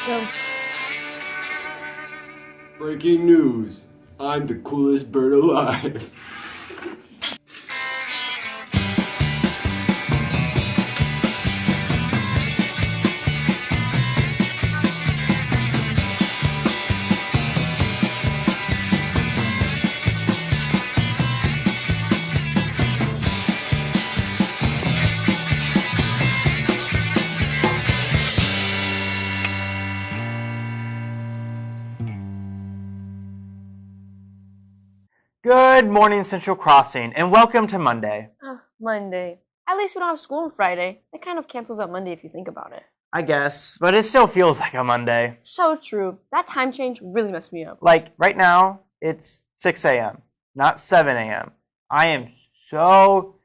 Go. Breaking news. I'm the coolest bird alive. Good morning, Central Crossing, and welcome to Monday. Monday. At least we don't have school on Friday. It kind of cancels out Monday if you think about it. I guess, but it still feels like a Monday. So true. That time change really messed me up. Like, right now, it's 6 a.m., not 7 a.m. I am so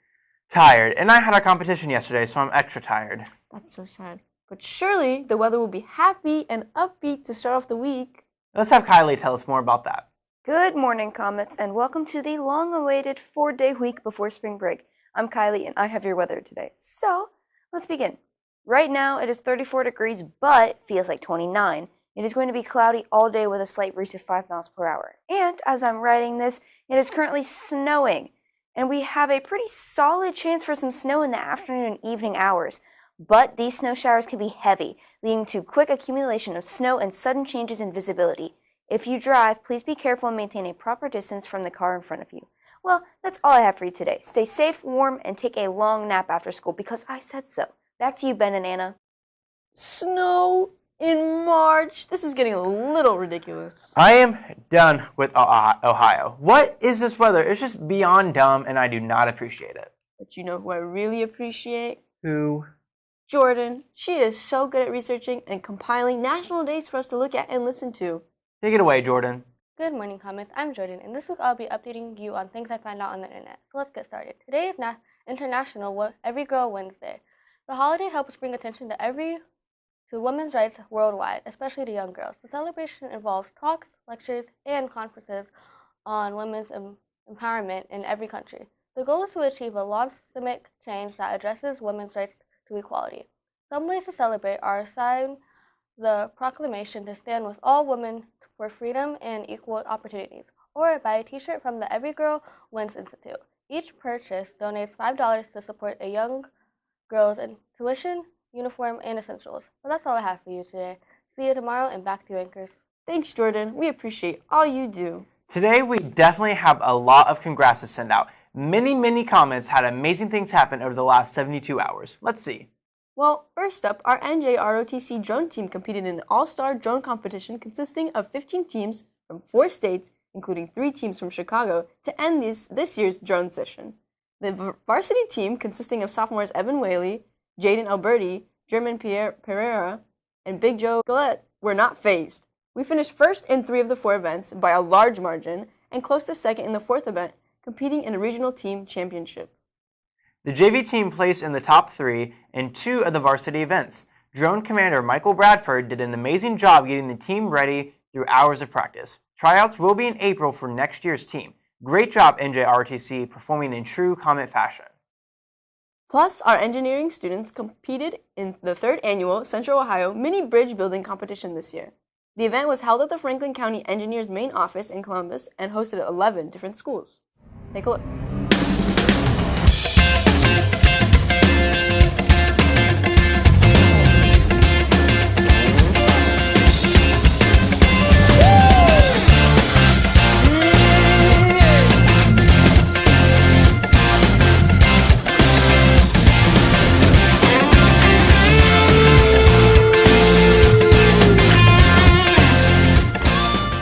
tired, and I had a competition yesterday, so I'm extra tired. That's so sad. But surely the weather will be happy and upbeat to start off the week. Let's have Kylie tell us more about that. Good morning, Comets, and welcome to the long-awaited 4-day week before spring break. I'm Kylie, and I have your weather today. So, let's begin. Right now, it is 34 degrees, but feels like 29. It is going to be cloudy all day with a slight breeze of 5 miles per hour. And as I'm writing this, it is currently snowing, and we have a pretty solid chance for some snow in the afternoon and evening hours. But these snow showers can be heavy, leading to quick accumulation of snow and sudden changes in visibility. If you drive, please be careful and maintain a proper distance from the car in front of you. Well, that's all I have for you today. Stay safe, warm, and take a long nap after school because I said so. Back to you, Ben and Anna. Snow in March. This is getting a little ridiculous. I am done with Ohio. What is this weather? It's just beyond dumb, and I do not appreciate it. But you know who I really appreciate? Who? Jordan. She is so good at researching and compiling national days for us to look at and listen to. Take it away, Jordan. Good morning, Comets. I'm Jordan, and this week I'll be updating you on things I found out on the internet. So let's get started. Today is International Every Girl Wednesday. The holiday helps bring attention to women's rights worldwide, especially to young girls. The celebration involves talks, lectures, and conferences on women's empowerment in every country. The goal is to achieve a long systemic change that addresses women's rights to equality. Some ways to celebrate are sign the proclamation to stand with all women for freedom and equal opportunities, or buy a t-shirt from the Every Girl Wins Institute. Each purchase donates $5 to support a young girls in tuition, uniform, and essentials. But that's all I have for you today. See you tomorrow, and back to you, anchors. Thanks, Jordan. We appreciate all you do. Today, we definitely have a lot of congrats to send out. Many comments had amazing things happen over the last 72 hours. Let's see. Well, first up, our NJROTC drone team competed in an all-star drone competition consisting of 15 teams from 4 states, including 3 teams from Chicago, to end this year's drone session. The varsity team, consisting of sophomores Evan Whaley, Jaden Alberti, German Pierre Pereira, and Big Joe Gillette, were not phased. We finished first in 3 of the 4 events by a large margin, and close to second in the 4th event, competing in a regional team championship. The JV team placed in the top 3 in 2 of the varsity events. Drone commander Michael Bradford did an amazing job getting the team ready through hours of practice. Tryouts will be in April for next year's team. Great job, NJROTC, performing in true Comet fashion. Plus, our engineering students competed in the 3rd annual Central Ohio Mini Bridge Building Competition this year. The event was held at the Franklin County Engineers main office in Columbus and hosted 11 different schools. Take a look.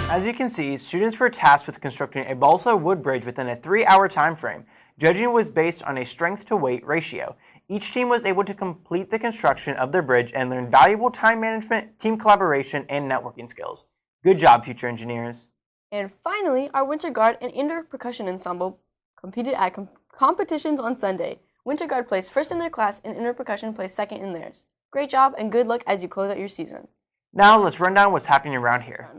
As you can see, students were tasked with constructing a balsa wood bridge within a 3-hour time frame. Judging was based on a strength-to-weight ratio. Each team was able to complete the construction of their bridge and learn valuable time management, team collaboration, and networking skills. Good job, future engineers. And finally, our Winter Guard and Indoor Percussion Ensemble competed at competitions on Sunday. Winter Guard placed first in their class and Indoor Percussion placed second in theirs. Great job and good luck as you close out your season. Now let's run down what's happening around here.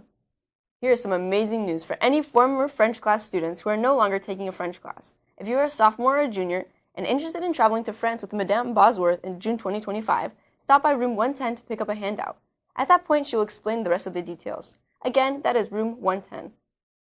Here is some amazing news for any former French class students who are no longer taking a French class. If you are a sophomore or a junior and interested in traveling to France with Madame Bosworth in June 2025, stop by room 110 to pick up a handout. At that point, she will explain the rest of the details. Again, that is room 110.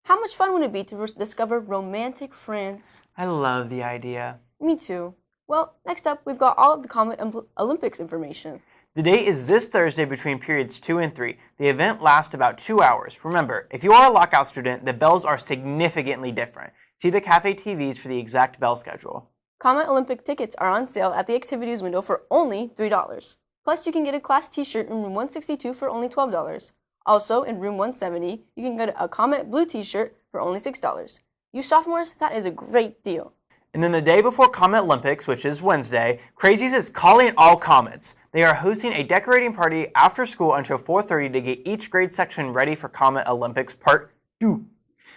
How much fun would it be to discover romantic France? I love the idea. Me too. Well, next up, we've got all of the Comet Olympics information. The date is this Thursday between periods 2 and 3. The event lasts about 2 hours. Remember, if you are a lockout student, the bells are significantly different. See the cafe TVs for the exact bell schedule. Comet Olympic tickets are on sale at the activities window for only $3. Plus, you can get a class t-shirt in room 162 for only $12. Also, in room 170, you can get a Comet blue t-shirt for only $6. You sophomores, that is a great deal. And then the day before Comet Olympics, which is Wednesday, Crazies is calling all Comets. They are hosting a decorating party after school until 4:30 to get each grade section ready for Comet Olympics Part 2.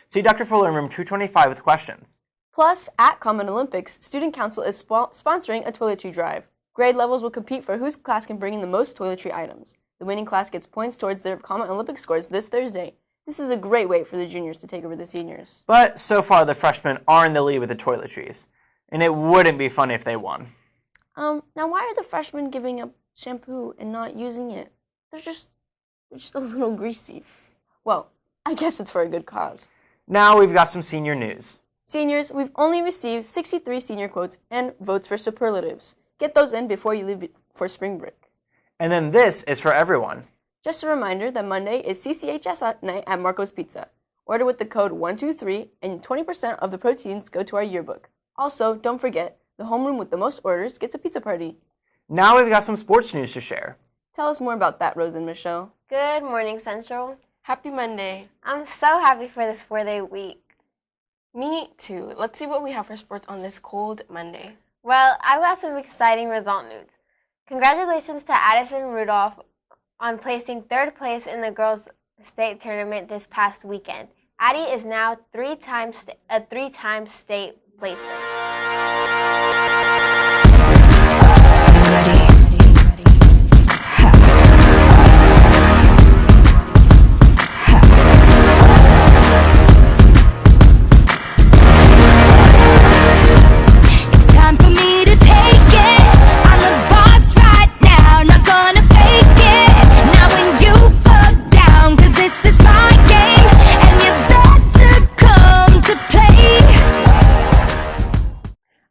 See Dr. Fuller in room 225 with questions. Plus, at Comet Olympics, Student Council is sponsoring a toiletry drive. Grade levels will compete for whose class can bring in the most toiletry items. The winning class gets points towards their Comet Olympic scores this Thursday. This is a great way for the juniors to take over the seniors. But so far, the freshmen are in the lead with the toiletries. And it wouldn't be funny if they won. Now why are the freshmen giving up shampoo and not using it? They're just a little greasy. Well, I guess it's for a good cause. Now we've got some senior news. Seniors, we've only received 63 senior quotes and votes for superlatives. Get those in before you leave for spring break. And then this is for everyone. Just a reminder that Monday is CCHS night at Marco's Pizza. Order with the code 123 and 20% of the proceeds go to our yearbook. Also, don't forget, the homeroom with the most orders gets a pizza party. Now we've got some sports news to share. Tell us more about that, Rose and Michelle. Good morning, Central. Happy Monday. I'm so happy for this 4-day week. Me too. Let's see what we have for sports on this cold Monday. Well, I've got some exciting result news. Congratulations to A.Rudolph on placing 3rd place in the girls' state tournament this past weekend. Addie is now a three-time state placer.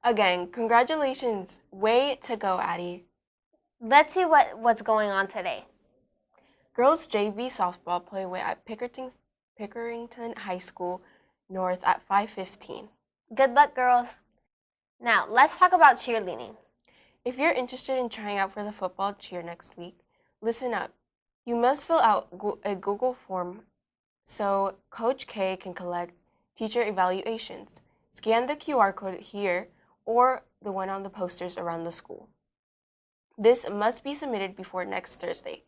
Again, congratulations. Way to go, Addie. Let's see what's going on today. Girls JV softball play away at Pickerington High School North at 5:15. Good luck, girls. Now, let's talk about cheerleading. If you're interested in trying out for the football cheer next week, listen up. You must fill out a Google form so Coach K can collect teacher evaluations. Scan the QR code here or the one on the posters around the school. This must be submitted before next Thursday.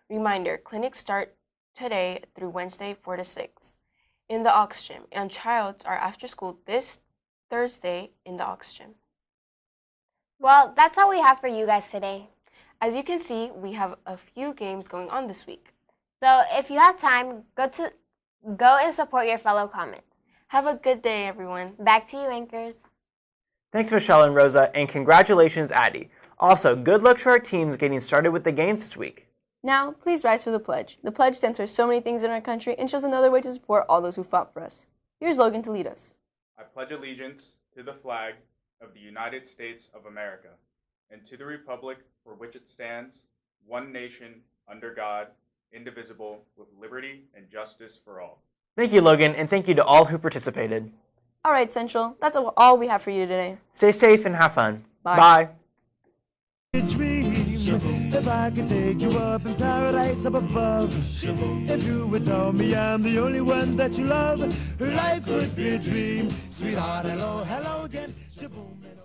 Reminder, clinics start today through Wednesday 4 to 6 in the Aux Gym, and tryouts are after school this Thursday in the Aux Gym. Well, that's all we have for you guys today. As you can see, we have a few games going on this week. So if you have time, go and support your fellow Comets. Have a good day, everyone. Back to you, anchors. Thanks, Michelle and Rosa, and congratulations, Addie. Also, good luck to our teams getting started with the games this week. Now, please rise for the pledge. The pledge stands for so many things in our country and shows another way to support all those who fought for us. Here's Logan to lead us. I pledge allegiance to the flag of the United States of America and to the republic for which it stands, one nation, under God, indivisible, with liberty and justice for all. Thank you, Logan, and thank you to all who participated. All right, Central, that's all we have for you today. Stay safe and have fun. Bye. Bye. If I could take you up in paradise up above, if you would tell me I'm the only one that you love, life would be a dream. Sweetheart, hello, hello again. Shaboom.